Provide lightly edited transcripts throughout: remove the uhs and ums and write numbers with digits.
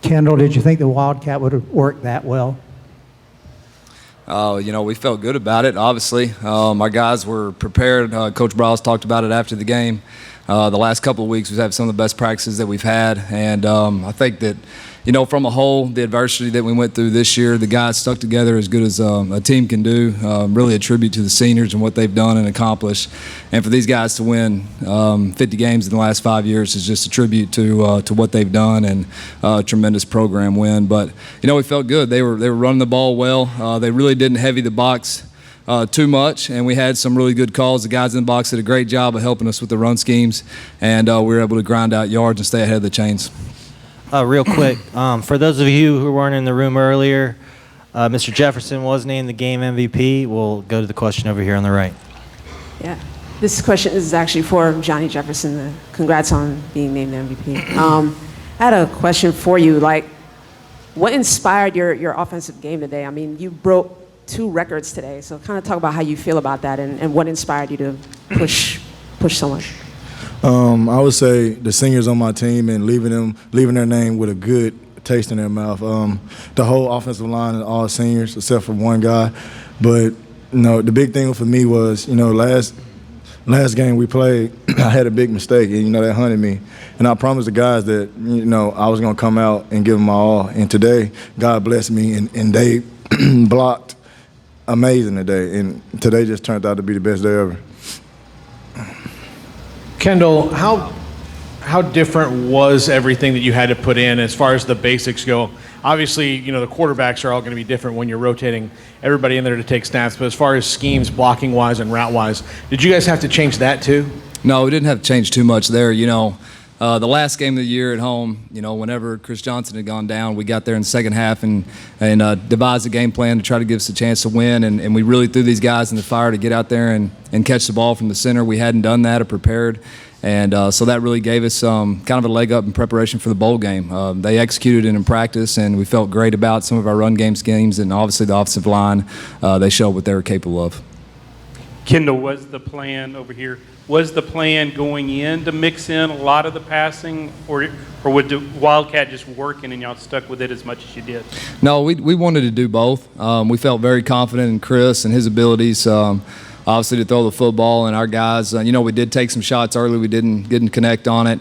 Kendall, did you think the Wildcat would have worked that well? We felt good about it, obviously. Our guys were prepared. Coach Briles talked about it after the game. The last couple of weeks we've had some of the best practices that we've had, and I think that, from a whole, the adversity that we went through this year, the guys stuck together as good as a team can do. Really a tribute to the seniors and what they've done and accomplished. And for these guys to win 50 games in the last 5 years is just a tribute to what they've done, and a tremendous program win. But, we felt good. They were running the ball well. They really didn't heavy the box too much, and we had some really good calls. The guys in the box did a great job of helping us with the run schemes, and we were able to grind out yards and stay ahead of the chains. Real quick, for those of you who weren't in the room earlier, Mr. Jefferson was named the game MVP. We'll go to the question over here on the right. Yeah, this question is actually for Johnny Jefferson. Congrats on being named MVP. I had a question for you. What inspired your offensive game today? I mean, you broke 2 records today, so kind of talk about how you feel about that and what inspired you to push so much. I would say the seniors on my team and leaving their name with a good taste in their mouth. The whole offensive line is all seniors except for one guy. But the big thing for me was last game we played, I had a big mistake, and that hunted me. And I promised the guys that I was gonna come out and give them my all. And today, God blessed me, and they blocked amazing today. And today just turned out to be the best day ever. Kendall, how different was everything that you had to put in as far as the basics go? Obviously, the quarterbacks are all going to be different when you're rotating everybody in there to take snaps, but as far as schemes, blocking-wise and route-wise, did you guys have to change that too? No, we didn't have to change too much there. The last game of the year at home, whenever Chris Johnson had gone down, we got there in the second half and devised a game plan to try to give us a chance to win. And we really threw these guys in the fire to get out there and catch the ball from the center. We hadn't done that or prepared. And so that really gave us kind of a leg up in preparation for the bowl game. They executed it in practice, and we felt great about some of our run game schemes, and obviously the offensive line, they showed what they were capable of. Kendall, was the plan going in to mix in a lot of the passing, or would the Wildcat just working and y'all stuck with it as much as you did? No, we wanted to do both. We felt very confident in Chris and his abilities, obviously, to throw the football, and our guys, we did take some shots early. We didn't connect on it.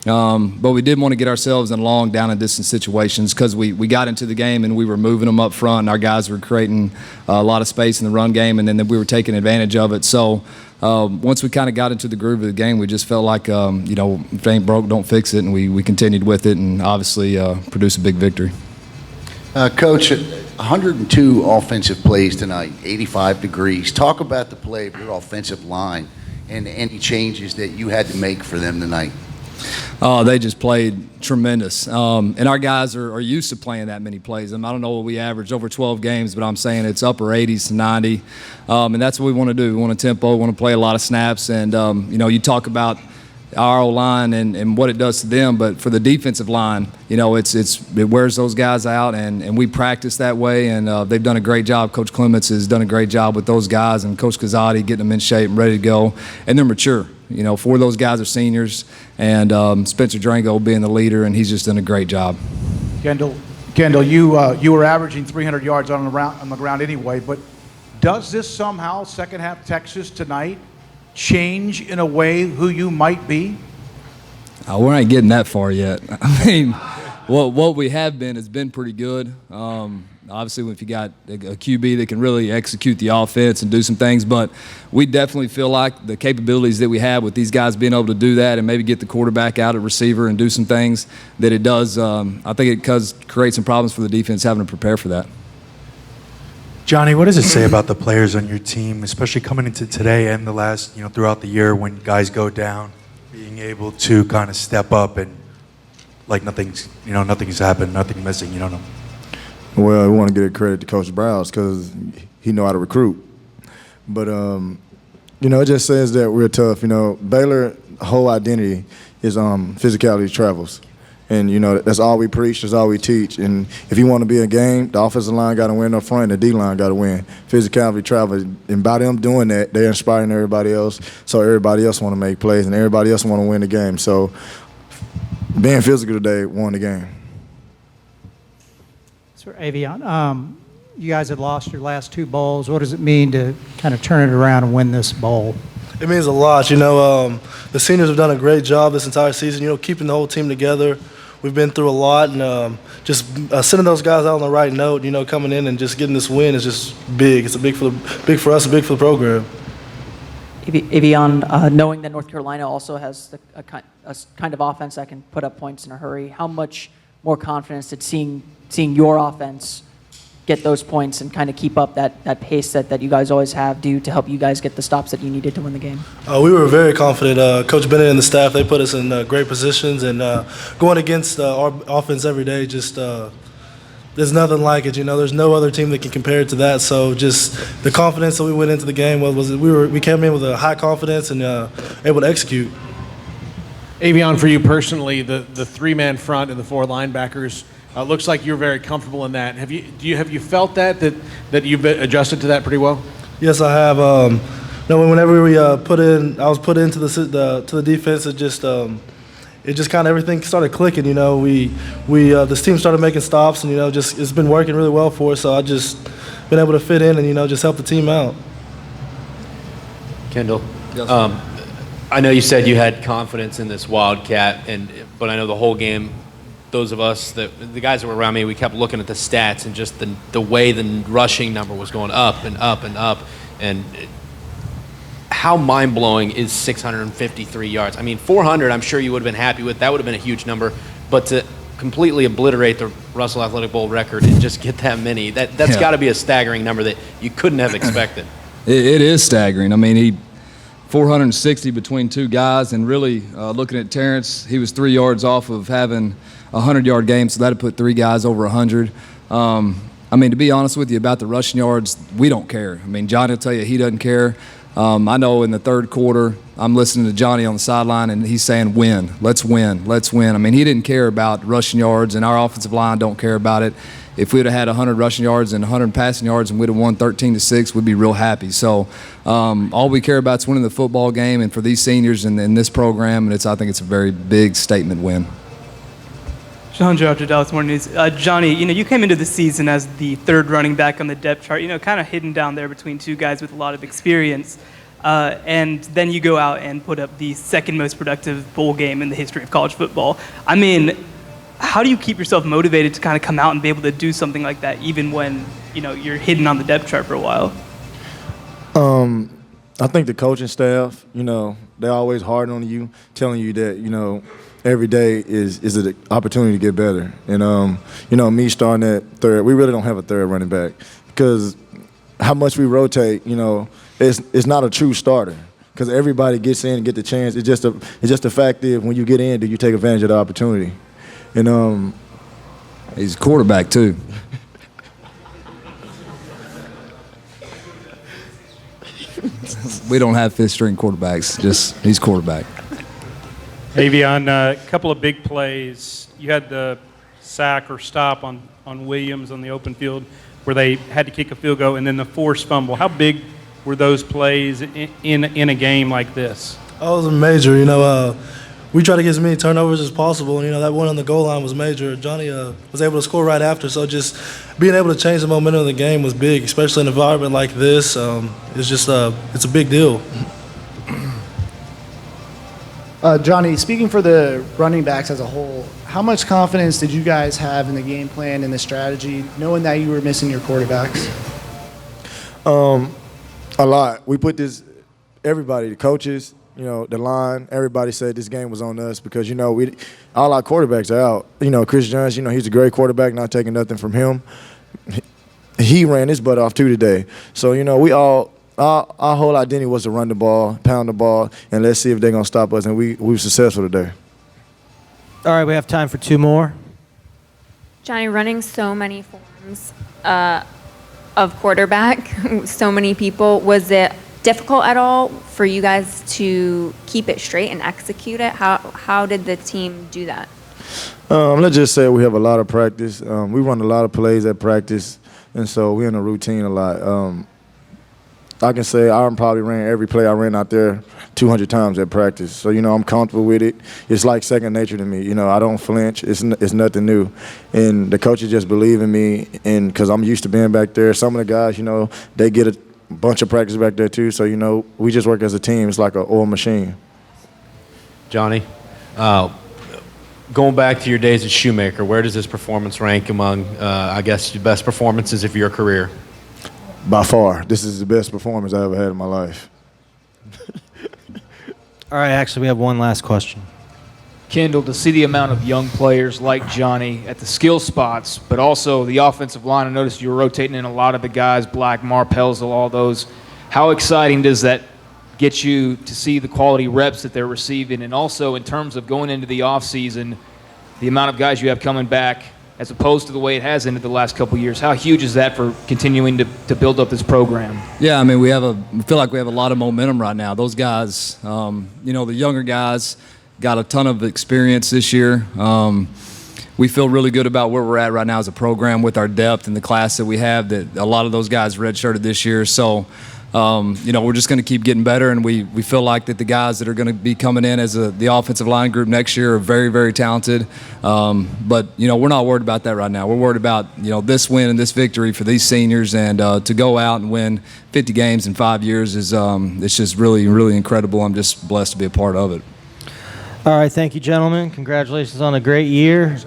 But we did want to get ourselves in long down and distance situations because we got into the game and we were moving them up front, and our guys were creating a lot of space in the run game, and then we were taking advantage of it. So once we kind of got into the groove of the game, we just felt like, if it ain't broke, don't fix it, and we continued with it and obviously produced a big victory. Coach, 102 offensive plays tonight, 85 degrees. Talk about the play of your offensive line and any changes that you had to make for them tonight. They just played tremendous. And our guys are used to playing that many plays. I don't know what we averaged over 12 games, but I'm saying it's upper 80s to 90. And that's what we want to do. We want a tempo, we want to play a lot of snaps. And, you talk about our O-line and what it does to them, but for the defensive line, it wears those guys out, and we practice that way, and they've done a great job. Coach Clements has done a great job with those guys, and Coach Kazadi getting them in shape and ready to go, and they're mature. 4 of those guys are seniors, and Spencer Drango being the leader, and he's just done a great job. Kendall, you were averaging 300 yards on the ground anyway, but does this somehow, second half Texas tonight, change in a way who you might be? We ain't getting that far yet. I mean, what we have been has been pretty good. Obviously, if you got a QB that can really execute the offense and do some things, but we definitely feel like the capabilities that we have with these guys being able to do that and maybe get the quarterback out at receiver and do some things that it does. I think it does create some problems for the defense having to prepare for that. Johnny, what does it say about the players on your team, especially coming into today and the last, throughout the year when guys go down, being able to kind of step up and like nothing's happened, nothing missing, know? Well, we want to give credit to Coach Briles because he know how to recruit. But, it just says that we're tough. Baylor whole identity is physicality travels. And, that's all we preach, that's all we teach. And if you want to be a game, the offensive line got to win up front and the D-line got to win. Physicality travels. And by them doing that, they're inspiring everybody else. So everybody else want to make plays and everybody else want to win the game. So being physical today won the game. So Aiavion, you guys had lost your last 2 bowls. What does it mean to kind of turn it around and win this bowl? It means a lot. The seniors have done a great job this entire season, keeping the whole team together. We've been through a lot, and just sending those guys out on the right note, coming in and just getting this win is just big. It's big for us, big for the program. Aiavion, knowing that North Carolina also has a kind of offense that can put up points in a hurry, how much more confidence did seeing your offense get those points and kind of keep up that pace that you guys always have do to help you guys get the stops that you needed to win the game? We were very confident. Coach Bennett and the staff, they put us in great positions, and going against our offense every day, just there's nothing like it. There's no other team that can compare it to that. So just the confidence that we went into the game we came in with a high confidence and able to execute. Aiavion, for you personally, the 3-man front and the 4 linebackers, looks like you're very comfortable in that. Have you felt that you've adjusted to that pretty well? Yes, I have. Whenever we I was put into the defense, it just kind of everything started clicking. This team started making stops, and it's been working really well for us. So I just been able to fit in and just help the team out. Kendall, Yes. I know you said you had confidence in this Wildcat, but I know the whole game, those of us, the guys that were around me, we kept looking at the stats and just the way the rushing number was going up and up and up. And how mind-blowing is 653 yards? I mean, 400, I'm sure you would have been happy with. That would have been a huge number. But to completely obliterate the Russell Athletic Bowl record and just get that many, that's got to be a staggering number that you couldn't have expected. It is staggering. I mean, he 460 between 2 guys, and really looking at Terrence, he was 3 yards off of having a 100-yard game, so that'd put 3 guys over 100. I mean, to be honest with you about the rushing yards, we don't care. I mean, Johnny will tell you he doesn't care. I know in the 3rd quarter, I'm listening to Johnny on the sideline, and he's saying, win, let's win, let's win. I mean, he didn't care about rushing yards, and our offensive line don't care about it. If we'd have had 100 rushing yards and 100 passing yards and we'd have won 13-6, we'd be real happy. So all we care about is winning the football game, and for these seniors in this program, I think it's a very big statement win. John Joe after Dallas Morning News. Johnny, you came into the season as the 3rd running back on the depth chart, kind of hidden down there between 2 guys with a lot of experience. And then you go out and put up the 2nd most productive bowl game in the history of college football. I mean, how do you keep yourself motivated to kind of come out and be able to do something like that, even when, you're hidden on the depth chart for a while? I think the coaching staff, they're always hard on you, telling you that, every day is an opportunity to get better. And, me starting at 3rd, we really don't have a 3rd running back because how much we rotate, it's not a true starter because everybody gets in and get the chance. It's just a fact that when you get in, do you take advantage of the opportunity? And he's a quarterback too. We don't have 5th-string quarterbacks. Just he's quarterback. Aiavion, a couple of big plays. You had the sack or stop on Williams on the open field where they had to kick a field goal, and then the forced fumble. How big were those plays in a game like this? Oh, it was major. We try to get as many turnovers as possible, and that one on the goal line was major. Johnny was able to score right after, so just being able to change the momentum of the game was big, especially in an environment like this. It's a big deal. Johnny, speaking for the running backs as a whole, how much confidence did you guys have in the game plan and the strategy, knowing that you were missing your quarterbacks? A lot. We put this, everybody, the coaches, the line, everybody said this game was on us because, all our quarterbacks are out. Chris Jones, he's a great quarterback, not taking nothing from him. He ran his butt off too today. So, we all, our whole identity was to run the ball, pound the ball, and let's see if they're going to stop us. And we were successful today. All right, we have time for 2 more. Johnny, running so many forms of quarterback, so many people, was it difficult at all for you guys to keep it straight and execute it? How did the team do that? Let's just say we have a lot of practice. We run a lot of plays at practice, and so we're in a routine a lot. I can say I probably ran every play I ran out there 200 times at practice. So, I'm comfortable with it. It's like second nature to me. I don't flinch. It's nothing new. And the coaches just believe in me, and because I'm used to being back there. Some of the guys, they get a bunch of practice back there too. So, we just work as a team. It's like an oil machine. Johnny, going back to your days at Shoemaker, where does this performance rank among, I guess, your best performances of your career? By far, this is the best performance I ever had in my life. All right, actually, we have one last question. Kendall, to see the amount of young players like Johnny at the skill spots, but also the offensive line, I noticed you were rotating in a lot of the guys, Black, Marpelzel, all those. How exciting does that get you to see the quality reps that they're receiving? And also in terms of going into the offseason, the amount of guys you have coming back as opposed to the way it has ended the last couple of years, how huge is that for continuing to build up this program? Yeah, I mean, we feel like we have a lot of momentum right now. Those guys, the younger guys got a ton of experience this year. We feel really good about where we're at right now as a program with our depth and the class that we have, that a lot of those guys redshirted this year. So, we're just going to keep getting better, and we feel like that the guys that are going to be coming in as the offensive line group next year are very, very talented. But, we're not worried about that right now. We're worried about, this win and this victory for these seniors, and to go out and win 50 games in 5 years is it's just really, really incredible. I'm just blessed to be a part of it. All right, thank you, gentlemen. Congratulations on a great year.